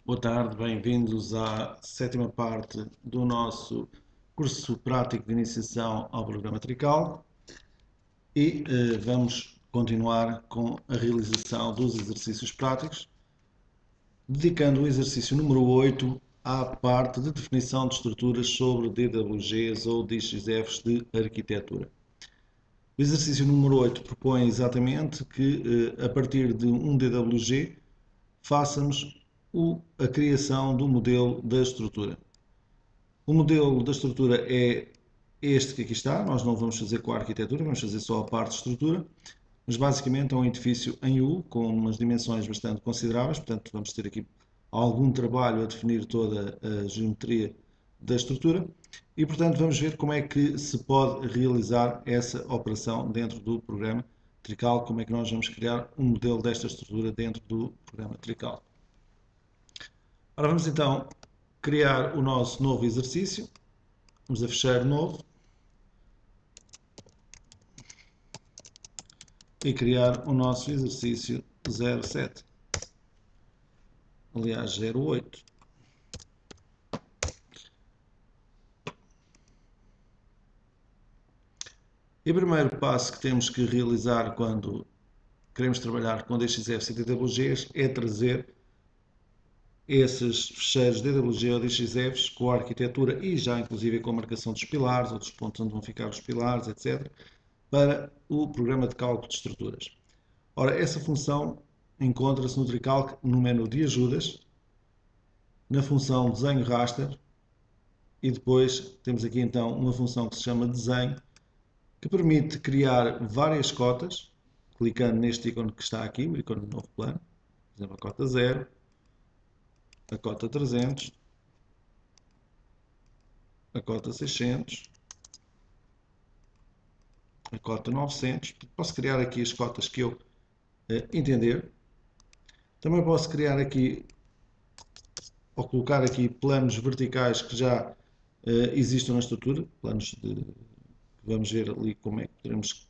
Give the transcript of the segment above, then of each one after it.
Boa tarde, bem-vindos à sétima parte do nosso curso prático de iniciação ao programa Trical e vamos continuar com a realização dos exercícios práticos, dedicando o exercício número 8 à parte de definição de estruturas sobre DWGs ou DXFs de arquitetura. O exercício número 8 propõe exatamente que, a partir de um DWG, façamos a criação do modelo da estrutura. O modelo da estrutura é este que aqui está. Nós não vamos fazer com a arquitetura, vamos fazer só a parte de estrutura, mas basicamente é um edifício em U com umas dimensões bastante consideráveis, portanto vamos ter aqui algum trabalho a definir toda a geometria da estrutura e portanto vamos ver como é que se pode realizar essa operação dentro do programa Trical, como é que nós vamos criar um modelo desta estrutura dentro do programa Trical. Ora, vamos então criar o nosso novo exercício. Vamos a fechar novo e criar o nosso exercício 07. Aliás, 08. E o primeiro passo que temos que realizar quando queremos trabalhar com DXFs e DWGs é trazer esses fecheiros DWG ou DXFs com a arquitetura e já inclusive com a marcação dos pilares, ou dos pontos onde vão ficar os pilares, etc., para o programa de cálculo de estruturas. Ora, essa função encontra-se no Tricalc no menu de ajudas, na função desenho raster, e depois temos aqui então uma função que se chama desenho, que permite criar várias cotas, clicando neste ícone que está aqui, o ícone de novo plano, por exemplo, a cota 0, a cota 300, a cota 600, a cota 900. Posso criar aqui as cotas que eu entender. Também posso criar aqui, ou colocar aqui planos verticais que já existem na estrutura, planos de... Vamos ver ali como é que podemos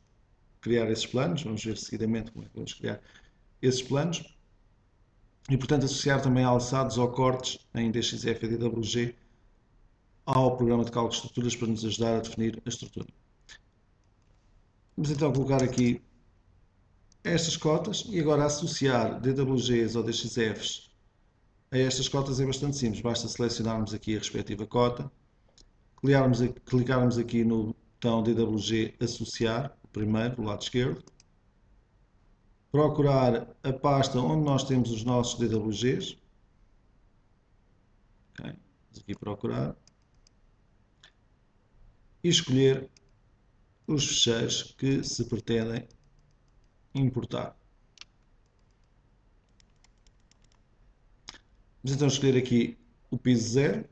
criar esses planos, vamos ver seguidamente como é que vamos criar esses planos. E, portanto, associar também alçados ou cortes em DXF e DWG ao programa de cálculo de estruturas para nos ajudar a definir a estrutura. Vamos então colocar aqui estas cotas e agora associar DWGs ou DXFs a estas cotas é bastante simples. Basta selecionarmos aqui a respectiva cota, clicarmos aqui no botão DWG associar, o primeiro, do lado esquerdo, procurar a pasta onde nós temos os nossos DWGs, okay. Vamos aqui procurar, e escolher os fecheiros que se pretendem importar. Vamos então escolher aqui o piso 0,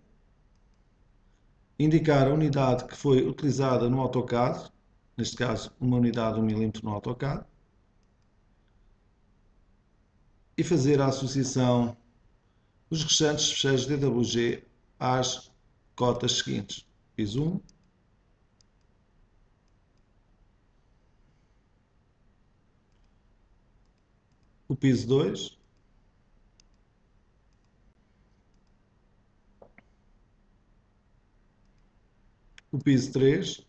indicar a unidade que foi utilizada no AutoCAD, neste caso uma unidade 1 mm no AutoCAD, e fazer a associação dos restantes fecheiros DWG às cotas seguintes. Piso 1, o piso 2, o piso 3,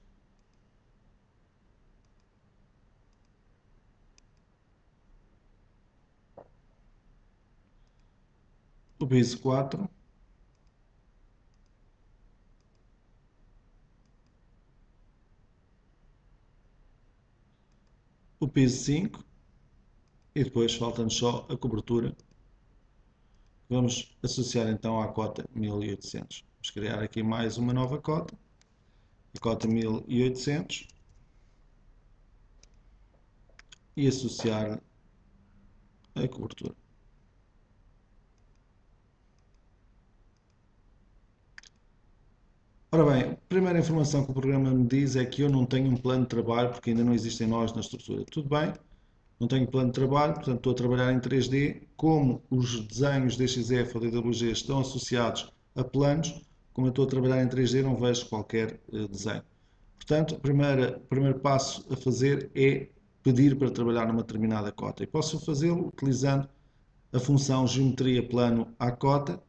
o piso 4, o piso 5 e depois falta-nos só a cobertura. Vamos associar então à cota 1800. Vamos criar aqui mais uma nova cota, a cota 1800, e associar a cobertura. Ora bem, a primeira informação que o programa me diz é que eu não tenho um plano de trabalho porque ainda não existem nós na estrutura. Tudo bem, não tenho plano de trabalho, portanto estou a trabalhar em 3D. Como os desenhos DXF ou DWG estão associados a planos, como eu estou a trabalhar em 3D não vejo qualquer desenho. Portanto, o primeiro passo a fazer é pedir para trabalhar numa determinada cota. E posso fazê-lo utilizando a função geometria plano à cota,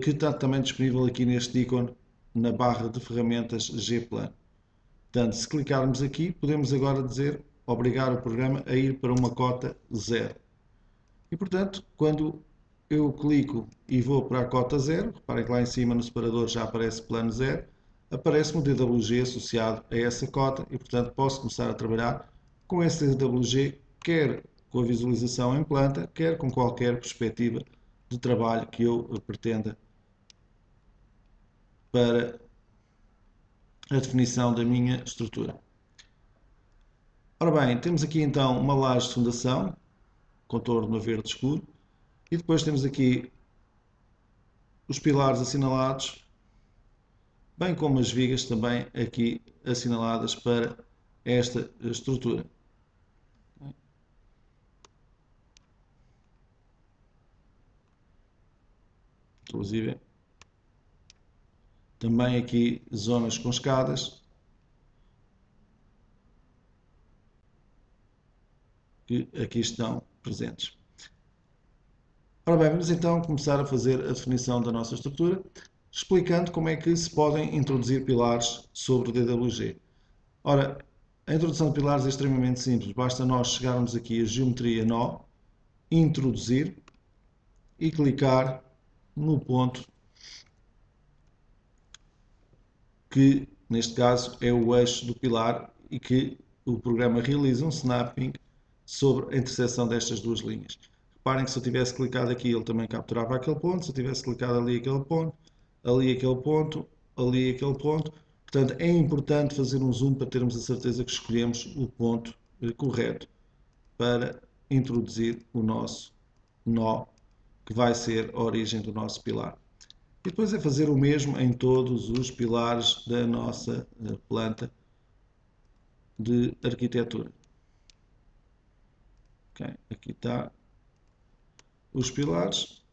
que está também disponível aqui neste ícone na barra de ferramentas G-plano. Portanto, se clicarmos aqui, podemos agora dizer, obrigar o programa a ir para uma cota 0. E, portanto, quando eu clico e vou para a cota 0, reparem que lá em cima no separador já aparece plano 0, aparece-me o DWG associado a essa cota e, portanto, posso começar a trabalhar com esse DWG, quer com a visualização em planta, quer com qualquer perspectiva de trabalho que eu pretenda para a definição da minha estrutura. Ora bem, temos aqui então uma laje de fundação, contorno a verde escuro, e depois temos aqui os pilares assinalados, bem como as vigas também aqui assinaladas para esta estrutura. Inclusive, também aqui zonas com escadas, que aqui estão presentes. Ora bem, vamos então começar a fazer a definição da nossa estrutura, explicando como é que se podem introduzir pilares sobre o DWG. Ora, a introdução de pilares é extremamente simples, basta nós chegarmos aqui a geometria nó, introduzir e clicar no ponto que, neste caso, é o eixo do pilar e que o programa realiza um snapping sobre a interseção destas duas linhas. Reparem que se eu tivesse clicado aqui, ele também capturava aquele ponto, se eu tivesse clicado ali aquele ponto, ali aquele ponto, ali aquele ponto. Portanto, é importante fazer um zoom para termos a certeza que escolhemos o ponto correto para introduzir o nosso nó, que vai ser a origem do nosso pilar. E depois é fazer o mesmo em todos os pilares da nossa planta de arquitetura. Okay, aqui está os pilares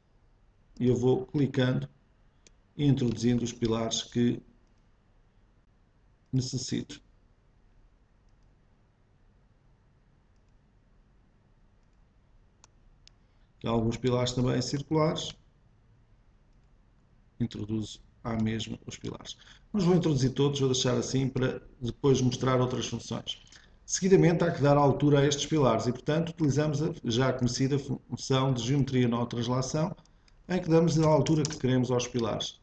e eu vou clicando e introduzindo os pilares que necessito. Há alguns pilares também circulares. Introduzo à mesma os pilares. Mas vou introduzir todos, vou deixar assim para depois mostrar outras funções. Seguidamente há que dar altura a estes pilares e, portanto, utilizamos a já conhecida função de geometria nó translação, em que damos a altura que queremos aos pilares.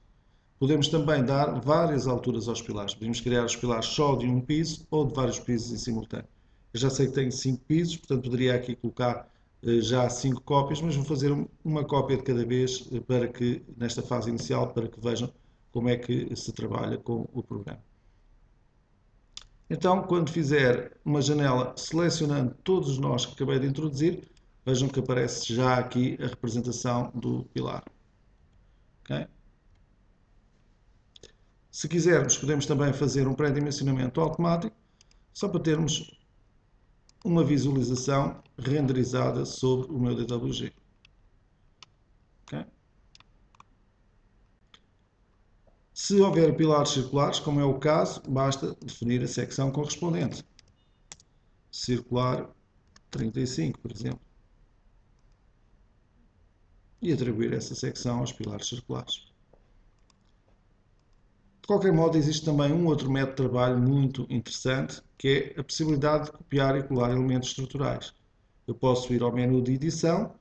Podemos também dar várias alturas aos pilares. Podemos criar os pilares só de um piso ou de vários pisos em simultâneo. Eu já sei que tenho 5 pisos, portanto poderia aqui colocar já 5 cópias, mas vou fazer uma cópia de cada vez para que, nesta fase inicial, para que vejam como é que se trabalha com o programa. Então, quando fizer uma janela selecionando todos os nós que acabei de introduzir, vejam que aparece já aqui a representação do pilar. Okay? Se quisermos, podemos também fazer um pré-dimensionamento automático, só para termos uma visualização renderizada sobre o meu DWG. Okay? Se houver pilares circulares, como é o caso, basta definir a secção correspondente. Circular 35, por exemplo. E atribuir essa secção aos pilares circulares. De qualquer modo, existe também um outro método de trabalho muito interessante, que é a possibilidade de copiar e colar elementos estruturais. Eu posso ir ao menu de edição,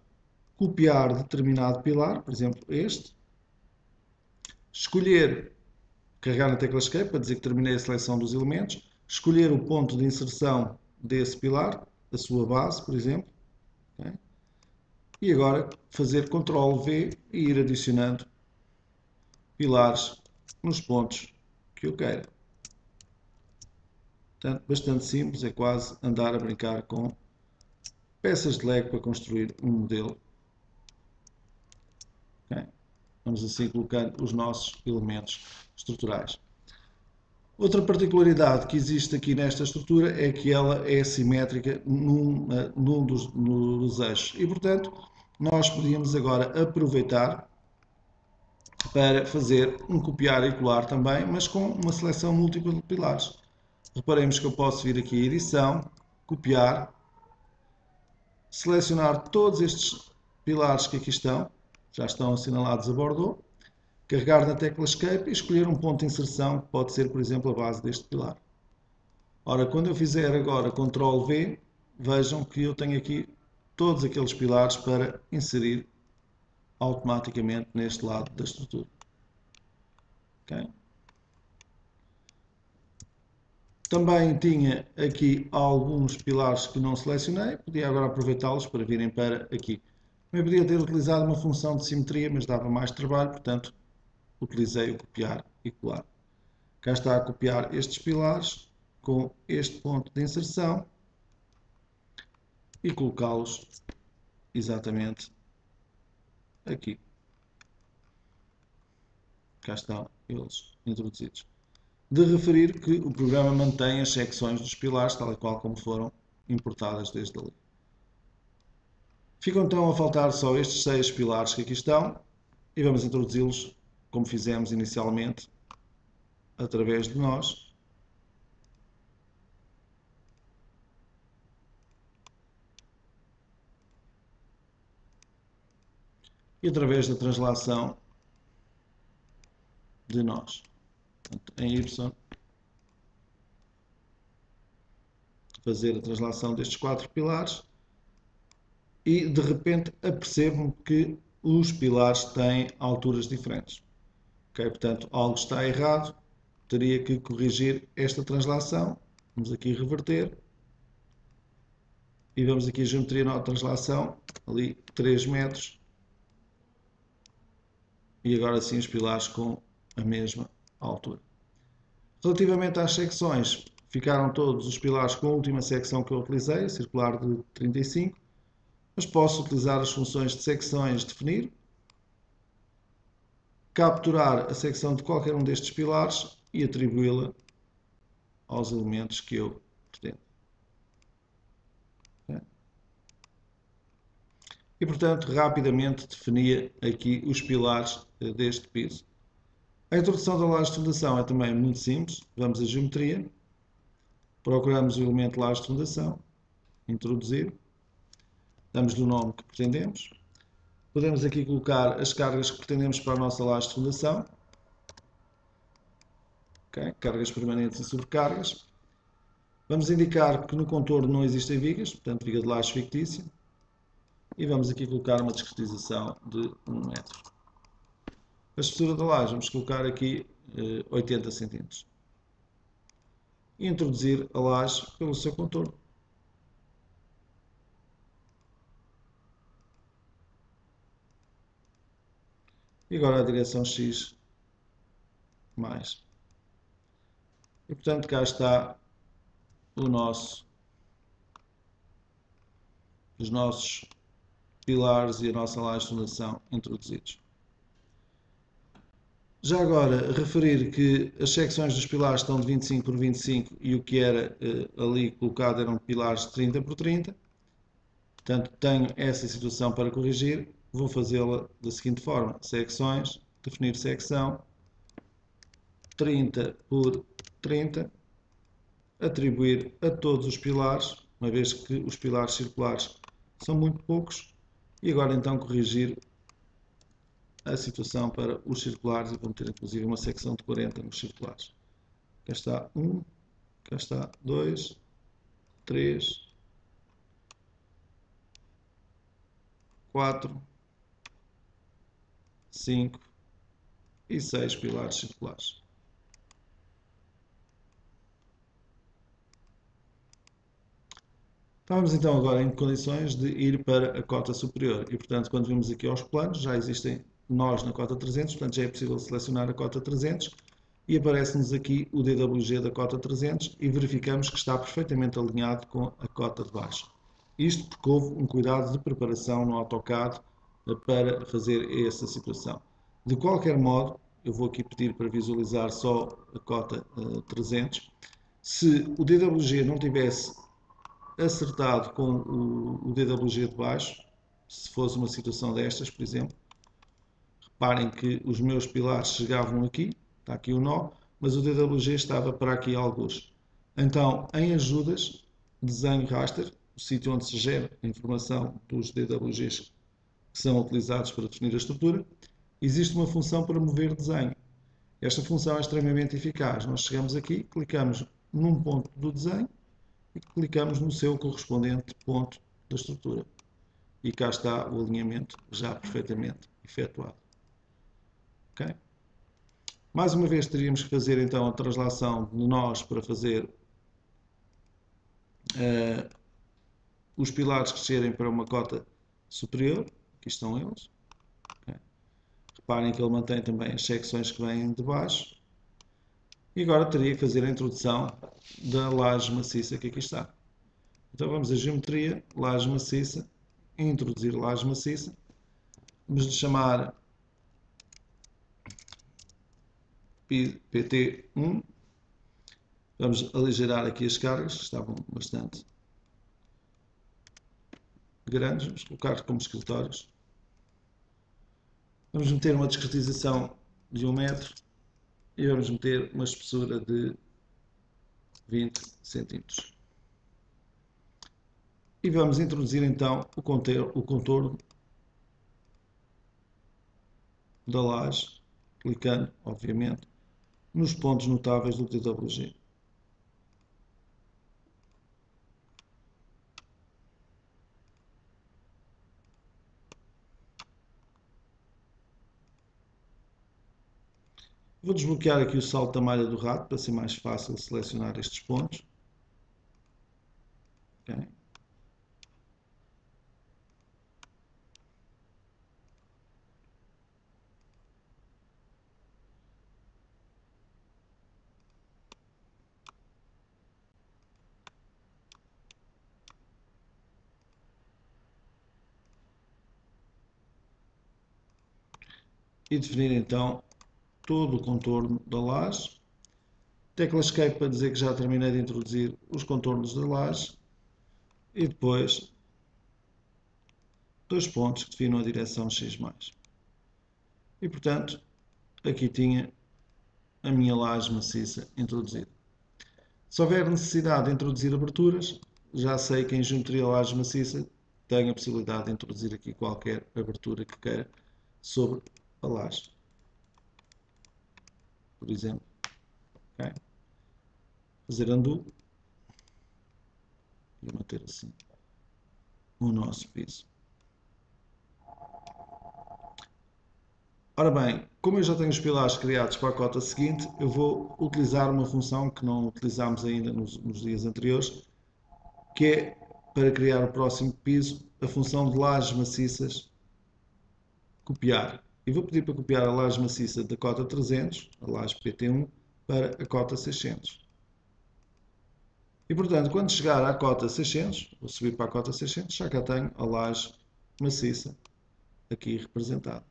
copiar determinado pilar, por exemplo este, escolher, carregar na tecla Escape para dizer que terminei a seleção dos elementos, escolher o ponto de inserção desse pilar, a sua base, por exemplo, okay? E agora fazer Ctrl V e ir adicionando pilares nos pontos que eu queira. Portanto, bastante simples, é quase andar a brincar com peças de Lego para construir um modelo. Okay? Vamos assim colocando os nossos elementos estruturais. Outra particularidade que existe aqui nesta estrutura é que ela é simétrica num dos eixos e, portanto, nós podíamos agora aproveitar para fazer um copiar e colar também, mas com uma seleção múltipla de pilares. Reparemos que eu posso vir aqui a edição, copiar, selecionar todos estes pilares que aqui estão, já estão assinalados a bordeaux, carregar na tecla Escape e escolher um ponto de inserção, que pode ser, por exemplo, a base deste pilar. Ora, quando eu fizer agora Ctrl V, vejam que eu tenho aqui todos aqueles pilares para inserir automaticamente neste lado da estrutura. Okay? Também tinha aqui alguns pilares que não selecionei, podia agora aproveitá-los para virem para aqui. Eu podia ter utilizado uma função de simetria, mas dava mais trabalho, portanto utilizei o copiar e colar. Cá está a copiar estes pilares com este ponto de inserção e colocá-los exatamente aqui. Cá estão eles introduzidos. De referir que o programa mantém as secções dos pilares tal e qual como foram importadas desde ali. Ficam então a faltar só estes 6 pilares que aqui estão e vamos introduzi-los como fizemos inicialmente através de nós. E através da translação de nós. Portanto, em Y, fazer a translação destes 4 pilares e de repente apercebo-me que os pilares têm alturas diferentes. Okay? Portanto, algo está errado, teria que corrigir esta translação. Vamos aqui reverter e vamos aqui a geometria na translação, ali 3 metros e agora sim os pilares com a mesma altura. Relativamente às secções, ficaram todos os pilares com a última secção que eu utilizei, a circular de 35, mas posso utilizar as funções de secções definir, capturar a secção de qualquer um destes pilares e atribuí-la aos elementos que eu pretendo. E, portanto, rapidamente definia aqui os pilares deste piso. A introdução da laje de fundação é também muito simples. Vamos à geometria, procuramos o elemento laje de fundação, introduzir, damos-lhe o nome que pretendemos. Podemos aqui colocar as cargas que pretendemos para a nossa laje de fundação. Okay? Cargas permanentes e sobrecargas. Vamos indicar que no contorno não existem vigas, portanto viga de laje fictícia. E vamos aqui colocar uma discretização de 1 metro. A espessura da laje vamos colocar aqui 80 cm. E introduzir a laje pelo seu contorno. E agora a direção X mais. E portanto cá está os nossos pilares e a nossa laje de fundação introduzidos. Já agora, referir que as secções dos pilares estão de 25 por 25 e o que era ali colocado eram pilares de 30 por 30. Portanto, tenho essa situação para corrigir. Vou fazê-la da seguinte forma. Secções, definir secção, 30 por 30, atribuir a todos os pilares, uma vez que os pilares circulares são muito poucos. E agora então corrigir a situação para os circulares e vou meter inclusive uma secção de 40 nos circulares. Cá está 1, cá está 2, 3, 4, 5 e 6 pilares circulares. Estamos então agora em condições de ir para a cota superior e portanto quando vimos aqui aos planos já existem nós na cota 300, portanto já é possível selecionar a cota 300 e aparece-nos aqui o DWG da cota 300 e verificamos que está perfeitamente alinhado com a cota de baixo. Isto porque houve um cuidado de preparação no AutoCAD para fazer essa situação. De qualquer modo, eu vou aqui pedir para visualizar só a cota 300. Se o DWG não tivesse acertado com o DWG de baixo, se fosse uma situação destas, por exemplo, reparem que os meus pilares chegavam aqui, está aqui o nó, mas o DWG estava para aqui alguns. Então, em ajudas, desenho raster, o sítio onde se gera a informação dos DWGs que são utilizados para definir a estrutura, existe uma função para mover desenho. Esta função é extremamente eficaz. Nós chegamos aqui, clicamos num ponto do desenho e clicamos no seu correspondente ponto da estrutura. E cá está o alinhamento já perfeitamente efetuado. Okay? Mais uma vez teríamos que fazer então a translação de nós para fazer os pilares crescerem para uma cota superior. Aqui estão eles. Okay? Reparem que ele mantém também as secções que vêm de baixo. E agora teria que fazer a introdução da laje maciça que aqui está. Então vamos a geometria, laje maciça, introduzir laje maciça. Vamos lhe chamar PT1. Vamos aligerar aqui as cargas, que estavam bastante grandes. Vamos colocar como escritórios. Vamos meter uma discretização de 1 metro e vamos meter uma espessura de 20 centímetros. E vamos introduzir então o contorno da laje, clicando, obviamente, nos pontos notáveis do TWG. Vou desbloquear aqui o salto da malha do rato para ser mais fácil selecionar estes pontos. Okay. E definir então todo o contorno da laje. Tecla Escape para dizer que já terminei de introduzir os contornos da laje. E depois 2 pontos que definem a direção X+. E portanto, aqui tinha a minha laje maciça introduzida. Se houver necessidade de introduzir aberturas, já sei que em geometria laje maciça tenho a possibilidade de introduzir aqui qualquer abertura que queira sobre a laje. Por exemplo, okay. Fazer undo e manter assim o nosso piso. Ora bem, como eu já tenho os pilares criados para a cota seguinte, eu vou utilizar uma função que não utilizámos ainda nos dias anteriores, que é para criar o próximo piso, a função de lajes maciças copiar. E vou pedir para copiar a laje maciça da cota 300, a laje PT1, para a cota 600. E portanto, quando chegar à cota 600, vou subir para a cota 600, já cá tenho a laje maciça aqui representada.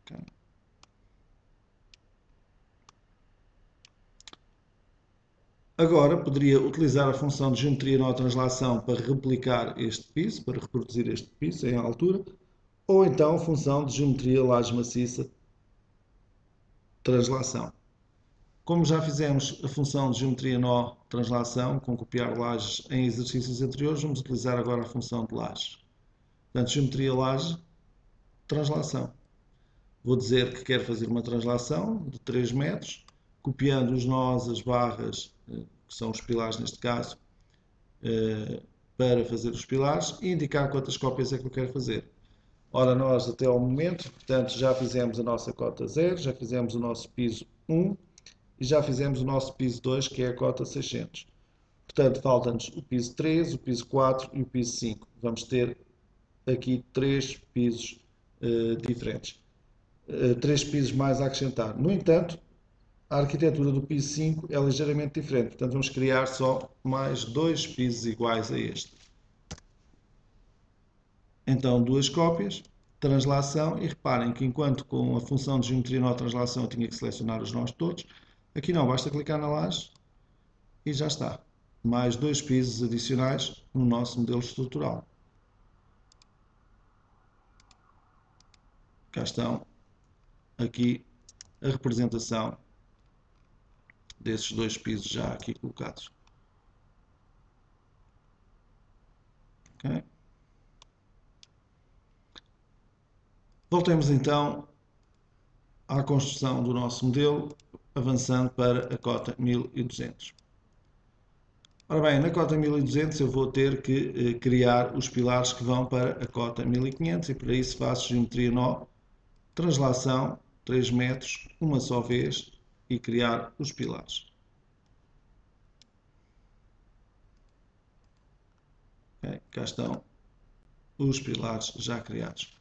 Okay. Agora poderia utilizar a função de geometria nó translação para replicar este piso, para reproduzir este piso em altura, ou então a função de geometria laje maciça translação. Como já fizemos a função de geometria nó translação com copiar lajes em exercícios anteriores, vamos utilizar agora a função de laje. Portanto, geometria laje translação. Vou dizer que quero fazer uma translação de 3 metros, copiando os nós, as barras, que são os pilares neste caso, para fazer os pilares e indicar quantas cópias é que eu quero fazer. Ora, nós até ao momento, portanto, já fizemos a nossa cota 0, já fizemos o nosso piso 1 e já fizemos o nosso piso 2, que é a cota 600. Portanto, falta-nos o piso 3, o piso 4 e o piso 5. Vamos ter aqui 3 pisos diferentes. 3 pisos mais a acrescentar. No entanto, a arquitetura do piso 5 é ligeiramente diferente. Portanto, vamos criar só mais 2 pisos iguais a este. Então, 2 cópias, translação, e reparem que enquanto com a função de geometria nó translação eu tinha que selecionar os nós todos, aqui não, basta clicar na laje e já está. Mais 2 pisos adicionais no nosso modelo estrutural. Cá estão aqui a representação desses 2 pisos já aqui colocados. Okay. Voltemos então à construção do nosso modelo, avançando para a cota 1200. Ora bem, na cota 1200 eu vou ter que criar os pilares que vão para a cota 1500 e para isso faço geometria nó, translação, 3 metros, uma só vez e criar os pilares. Okay, cá estão os pilares já criados.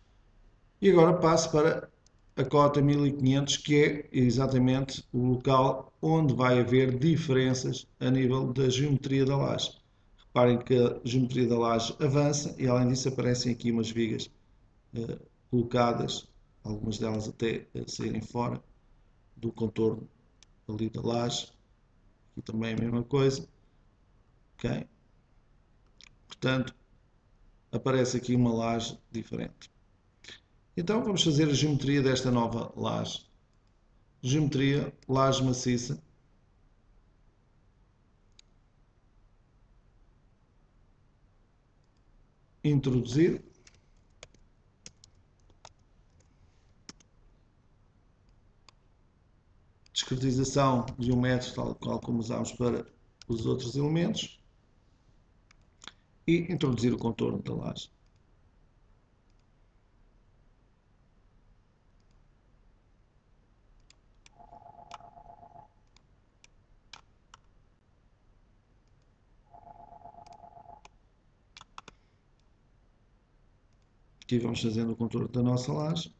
E agora passo para a cota 1500, que é exatamente o local onde vai haver diferenças a nível da geometria da laje. Reparem que a geometria da laje avança e além disso aparecem aqui umas vigas colocadas, algumas delas até saírem fora do contorno ali da laje. Aqui também é a mesma coisa. Okay? Portanto, aparece aqui uma laje diferente. Então vamos fazer a geometria desta nova laje. Geometria, laje maciça. Introduzir. Discretização de 1 metro, tal qual como usámos para os outros elementos. E introduzir o contorno da laje. Aqui vamos fazendo o contorno da nossa laje.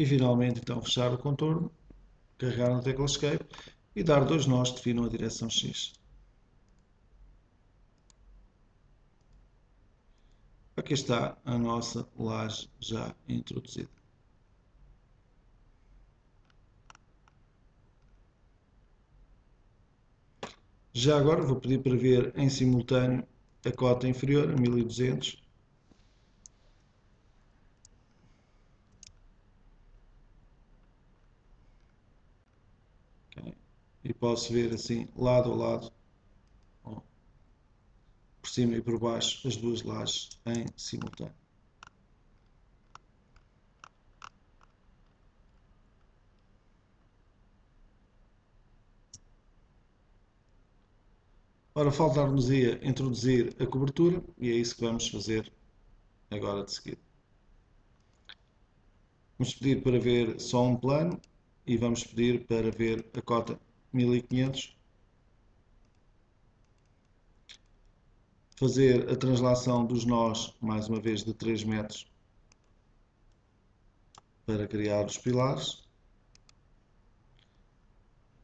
E finalmente então fechar o contorno, carregar na tecla Escape e dar 2 nós que definam a direção X. Aqui está a nossa laje já introduzida. Já agora vou pedir para ver em simultâneo a cota inferior, a 1200. Okay. E posso ver assim, lado a lado, por cima e por baixo, as duas lajes em simultâneo. Ora, faltar-nos-ia introduzir a cobertura e é isso que vamos fazer agora de seguida. Vamos pedir para ver só um plano e vamos pedir para ver a cota 1500. Fazer a translação dos nós, mais uma vez, de 3 metros para criar os pilares.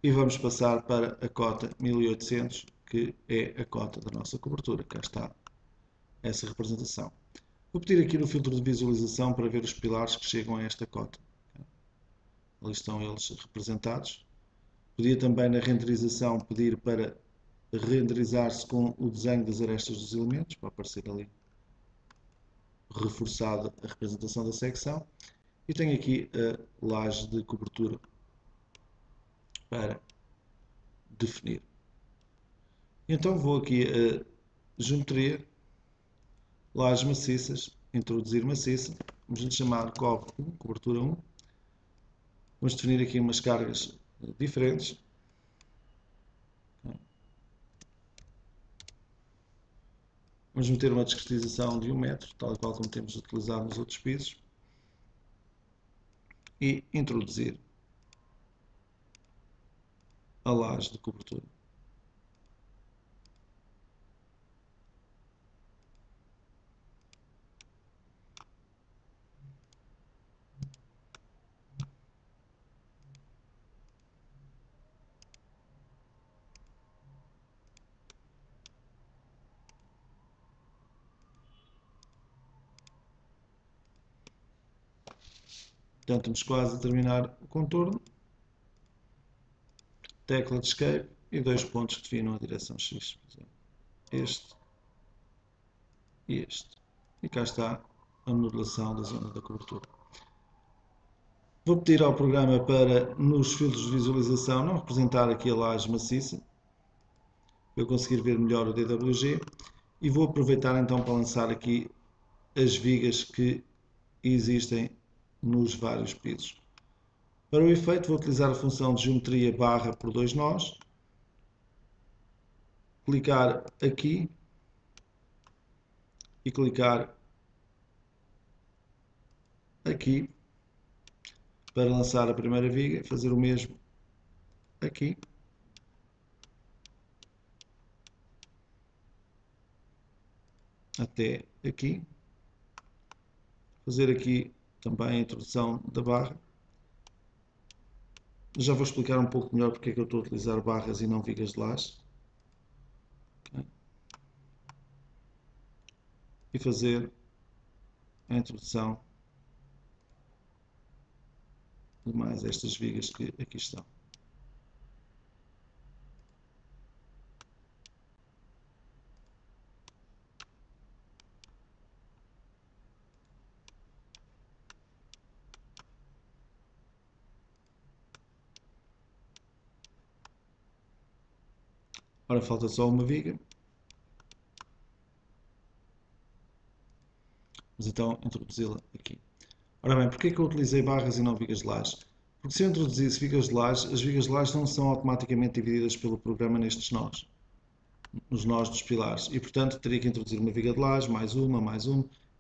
E vamos passar para a cota 1800, que é a cota da nossa cobertura. Cá está essa representação. Vou pedir aqui no filtro de visualização para ver os pilares que chegam a esta cota. Ali estão eles representados. Podia também na renderização pedir para renderizar-se com o desenho das arestas dos elementos, para aparecer ali reforçada a representação da secção. E tenho aqui a laje de cobertura para definir. Então vou aqui a geometria, lajes maciças, introduzir maciça, vamos lhe chamar COV 1, cobertura 1. Vamos definir aqui umas cargas diferentes. Vamos meter uma discretização de 1 metro, tal e qual como temos utilizado nos outros pisos. E introduzir a laje de cobertura. Portanto, estamos quase a terminar o contorno. Tecla de Escape e 2 pontos que definam a direção X. Por exemplo, este e este. E cá está a modelação da zona da cobertura. Vou pedir ao programa para, nos filtros de visualização, não representar aqui a laje maciça, para eu conseguir ver melhor o DWG, e vou aproveitar então para lançar aqui as vigas que existem nos vários pisos. Para o efeito vou utilizar a função de geometria barra por 2 nós, clicar aqui e clicar aqui para lançar a primeira viga e fazer o mesmo aqui. Até aqui. Fazer aqui também a introdução da barra. Já vou explicar um pouco melhor porque é que eu estou a utilizar barras e não vigas de laje. Okay. E fazer a introdução de mais estas vigas que aqui estão. Agora falta só uma viga. Vamos então introduzi-la aqui. Ora bem, porquê que eu utilizei barras e não vigas de laje? Porque se eu introduzisse vigas de laje, as vigas de laje não são automaticamente divididas pelo programa nestes nós, nos nós dos pilares, e portanto teria que introduzir uma viga de laje, mais uma,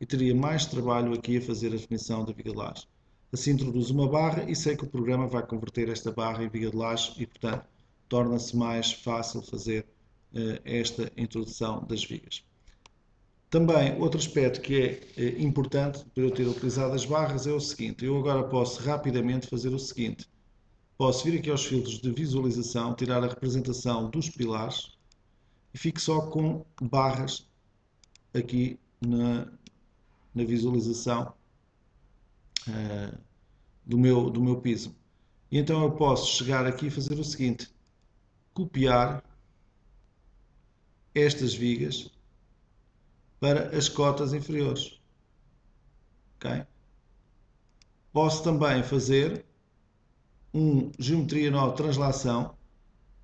e teria mais trabalho aqui a fazer a definição da viga de laje. Assim introduzo uma barra e sei que o programa vai converter esta barra em viga de laje e portanto torna-se mais fácil fazer esta introdução das vigas. Também, outro aspecto que é importante para eu ter utilizado as barras é o seguinte: eu agora posso rapidamente fazer o seguinte. Posso vir aqui aos filtros de visualização, tirar a representação dos pilares e fico só com barras aqui na visualização do meu piso. E então eu posso chegar aqui e fazer o seguinte: copiar estas vigas para as cotas inferiores. Okay? Posso também fazer geometria nó translação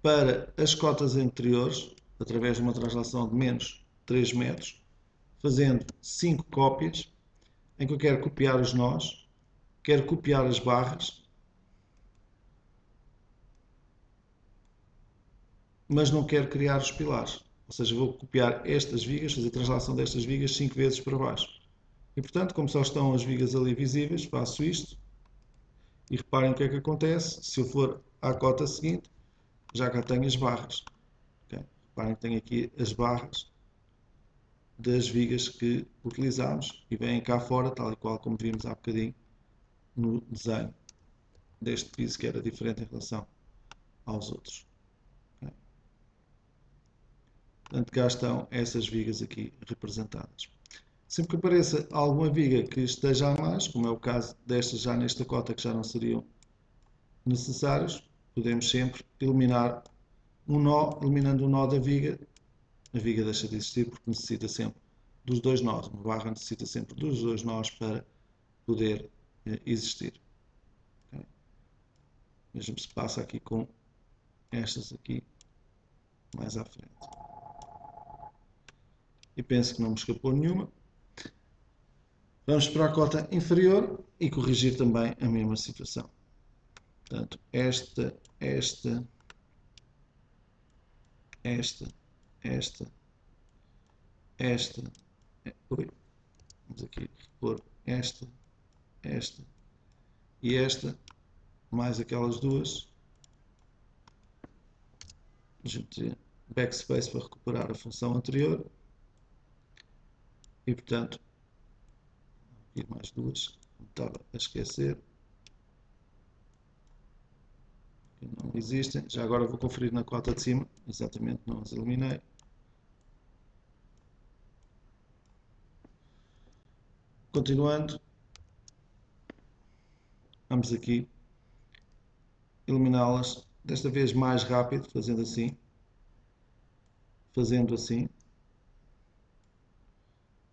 para as cotas anteriores, através de uma translação de menos 3 metros, fazendo 5 cópias, em que eu quero copiar os nós, quero copiar as barras, mas não quero criar os pilares. Ou seja, vou copiar estas vigas, fazer a translação destas vigas 5 vezes para baixo. E portanto, como só estão as vigas ali visíveis, faço isto. E reparem o que é que acontece. Se eu for à cota seguinte, já cá tenho as barras. Okay? Reparem que tenho aqui as barras das vigas que utilizámos e vêm cá fora, tal e qual como vimos há bocadinho no desenho deste piso, que era diferente em relação aos outros. Okay? Portanto, cá estão essas vigas aqui representadas. Sempre que apareça alguma viga que esteja a mais, como é o caso destas já nesta cota que já não seriam necessários, podemos sempre eliminar um nó. Eliminando o nó da viga, a viga deixa de existir porque necessita sempre dos 2 nós. Uma barra necessita sempre dos 2 nós para poder existir. Okay? Mesmo se passa aqui com estas aqui mais à frente. E penso que não me escapou nenhuma. Vamos para a cota inferior e corrigir também a mesma situação. Portanto, esta, vamos aqui pôr esta e esta, mais aquelas duas, backspace para recuperar a função anterior, e portanto, aqui mais duas, estava a esquecer, que não existem. Já agora vou conferir na cota de cima, exatamente, não as eliminei. Continuando, vamos aqui eliminá-las, desta vez mais rápido, fazendo assim, fazendo assim,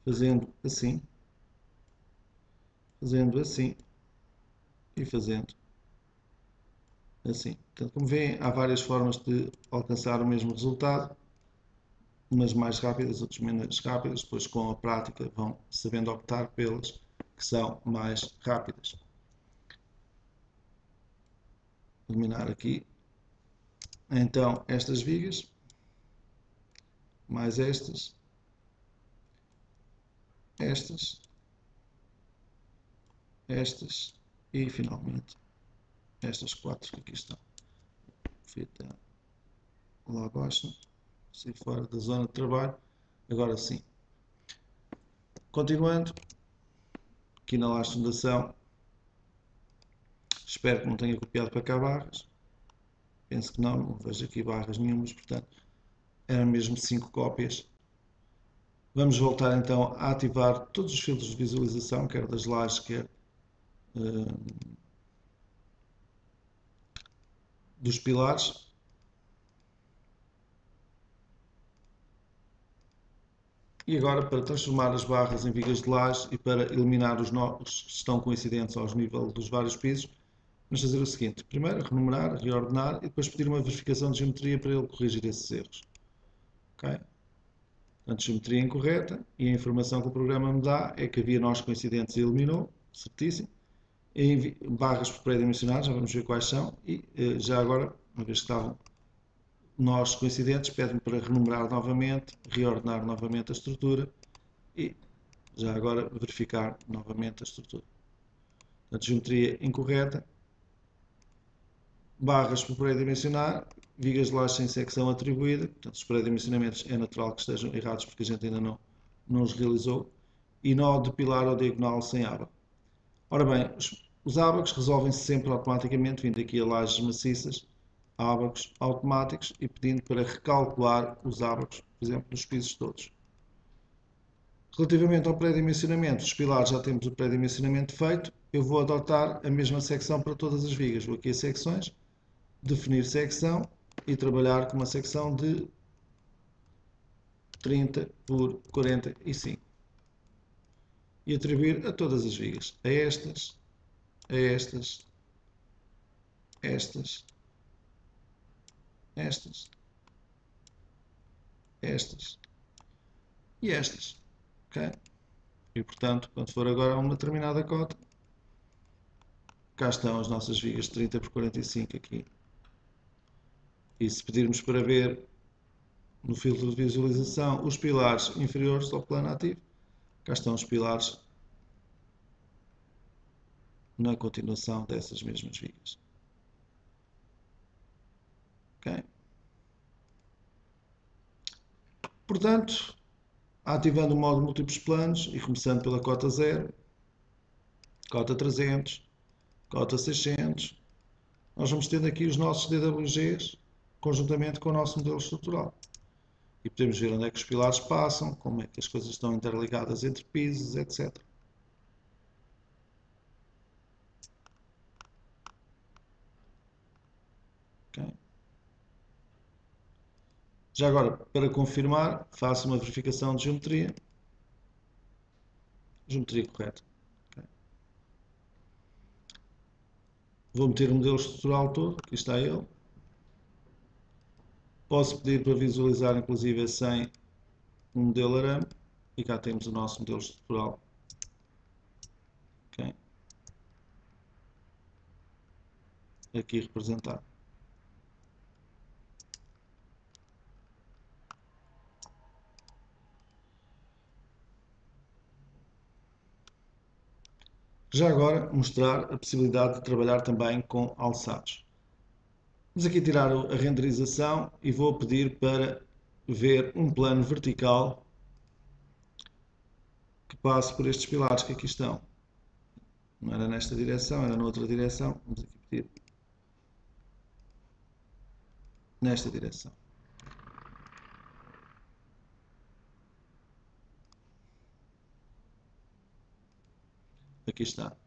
fazendo assim, fazendo assim e fazendo assim. Portanto, como veem, há várias formas de alcançar o mesmo resultado, umas mais rápidas, outras menos rápidas, depois com a prática vão sabendo optar pelas que são mais rápidas. Eliminar aqui, então, estas vigas, mais estas, estas e finalmente estas 4 que aqui estão. Feita lá abaixo, sair fora da zona de trabalho. Agora sim. Continuando, aqui na laje de fundação, espero que não tenha copiado para cá barras. Penso que não vejo aqui barras nenhumas, portanto, eram mesmo 5 cópias. Vamos voltar então a ativar todos os filtros de visualização, quer das lajes, quer dos pilares. E agora, para transformar as barras em vigas de laje e para eliminar os nós que estão coincidentes aos níveis dos vários pisos, vamos fazer o seguinte. Primeiro, renumerar, reordenar e depois pedir uma verificação de geometria para ele corrigir esses erros. Okay? Portanto, geometria incorreta e a informação que o programa me dá é que havia nós coincidentes e eliminou, certíssimo. Em barras pré-dimensionadas, já vamos ver quais são. E já agora, uma vez que estavam nós coincidentes, pede-me para renumerar novamente, reordenar novamente a estrutura e já agora verificar novamente a estrutura. Portanto, geometria incorreta, barras por pré-dimensionar, vigas de laje sem secção atribuída, portanto os pré-dimensionamentos é natural que estejam errados porque a gente ainda não os realizou, e nó de pilar ou diagonal sem aba. Ora bem, os ábacos resolvem-se sempre automaticamente, vindo aqui a lajes maciças, ábacos automáticos e pedindo para recalcular os ábacos, por exemplo, dos pisos todos. Relativamente ao pré-dimensionamento, os pilares já temos o pré-dimensionamento feito, eu vou adotar a mesma secção para todas as vigas. Vou aqui a secções, definir secção e trabalhar com uma secção de 30 por 45 e atribuir a todas as vigas, a estas, a estas, estas, estas, estas e estas. Okay? E portanto, quando for agora a uma determinada cota, cá estão as nossas vigas 30 por 45 aqui. E se pedirmos para ver no filtro de visualização os pilares inferiores ao plano ativo, cá estão os pilares na continuação dessas mesmas vigas. Okay? Portanto, ativando o modo múltiplos planos e começando pela cota 0, cota 300, cota 600, nós vamos tendo aqui os nossos DWGs conjuntamente com o nosso modelo estrutural. E podemos ver onde é que os pilares passam, como é que as coisas estão interligadas entre pisos, etc. Okay. Já agora, para confirmar, faço uma verificação de geometria. Geometria correta. Okay. Vou meter o modelo estrutural todo, aqui está ele. Posso pedir para visualizar, inclusive, sem um modelo arame. E cá temos o nosso modelo estrutural. Okay. Aqui representado. Já agora, mostrar a possibilidade de trabalhar também com alçados. Vamos aqui tirar a renderização e vou pedir para ver um plano vertical que passe por estes pilares que aqui estão. Não era nesta direção, era noutra direção. Vamos aqui pedir nesta direção. Aqui está.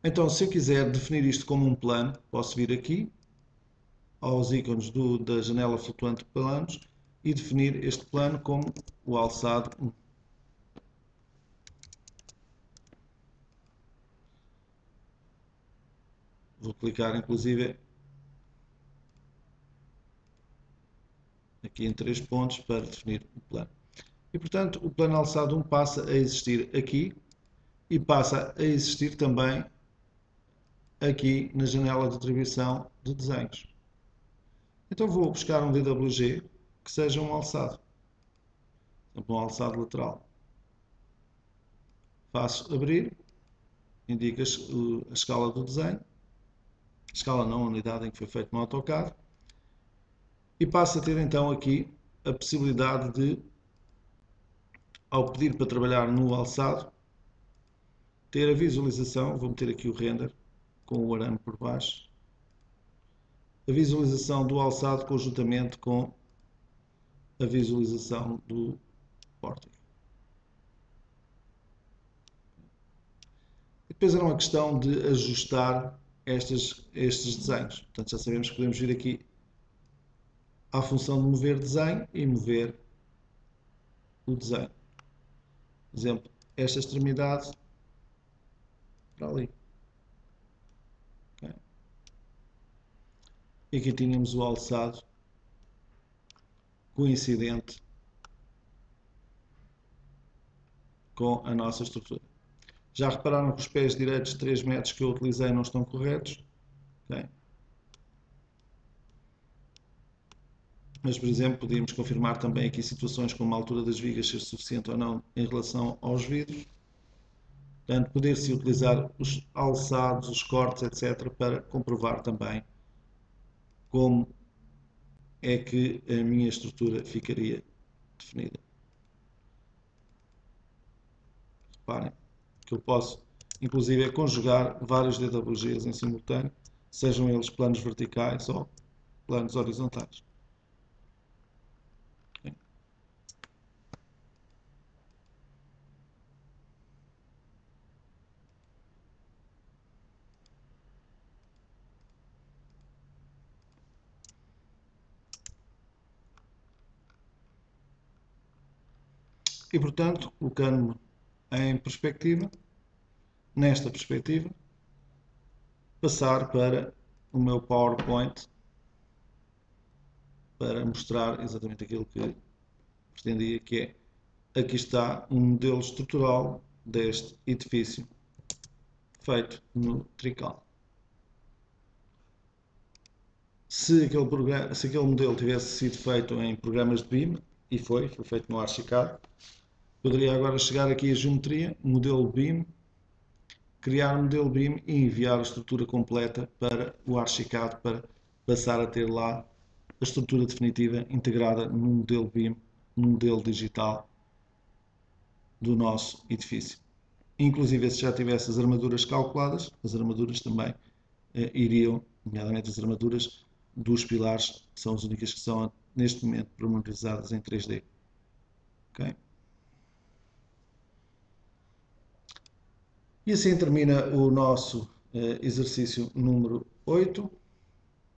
Então, se eu quiser definir isto como um plano, posso vir aqui aos ícones da janela flutuante de planos e definir este plano como o alçado 1. Vou clicar inclusive aqui em 3 pontos para definir o plano. E portanto o plano alçado 1 passa a existir aqui e passa a existir também aqui na janela de atribuição de desenhos. Então vou buscar um DWG que seja um alçado. Um alçado lateral. Faço abrir, indica a escala do desenho, a escala não, a unidade em que foi feito no AutoCAD, e passo a ter então aqui a possibilidade de, ao pedir para trabalhar no alçado, ter a visualização, vou meter aqui o render com o arame por baixo, a visualização do alçado conjuntamente com a visualização do pórtico. E depois era uma questão de ajustar estes desenhos. Portanto, já sabemos que podemos vir aqui à função de mover desenho e mover o desenho. Por exemplo, esta extremidade para ali. Okay. E aqui tínhamos o alçado coincidente com a nossa estrutura. Já repararam que os pés direitos de 3 metros que eu utilizei não estão corretos? Okay. Mas, por exemplo, podíamos confirmar também aqui situações como a altura das vigas ser suficiente ou não em relação aos vidros. Portanto, poder-se utilizar os alçados, os cortes, etc. para comprovar também como é que a minha estrutura ficaria definida. Reparem que eu posso, inclusive, conjugar vários DWGs em simultâneo, sejam eles planos verticais ou planos horizontais. E, portanto, colocando-me em perspectiva, nesta perspectiva, passar para o meu PowerPoint para mostrar exatamente aquilo que pretendia, que é, aqui está um modelo estrutural deste edifício feito no Trical. Se aquele modelo tivesse sido feito em programas de BIM, e foi feito no Archicad, poderia agora chegar aqui a geometria, modelo BIM, criar um modelo BIM e enviar a estrutura completa para o Archicad para passar a ter lá a estrutura definitiva integrada num modelo BIM, num modelo digital do nosso edifício. Inclusive, se já tivesse as armaduras calculadas, as armaduras também iriam, nomeadamente as armaduras dos pilares, que são as únicas que são neste momento pormenorizadas em 3D. Okay? E assim termina o nosso exercício número 8.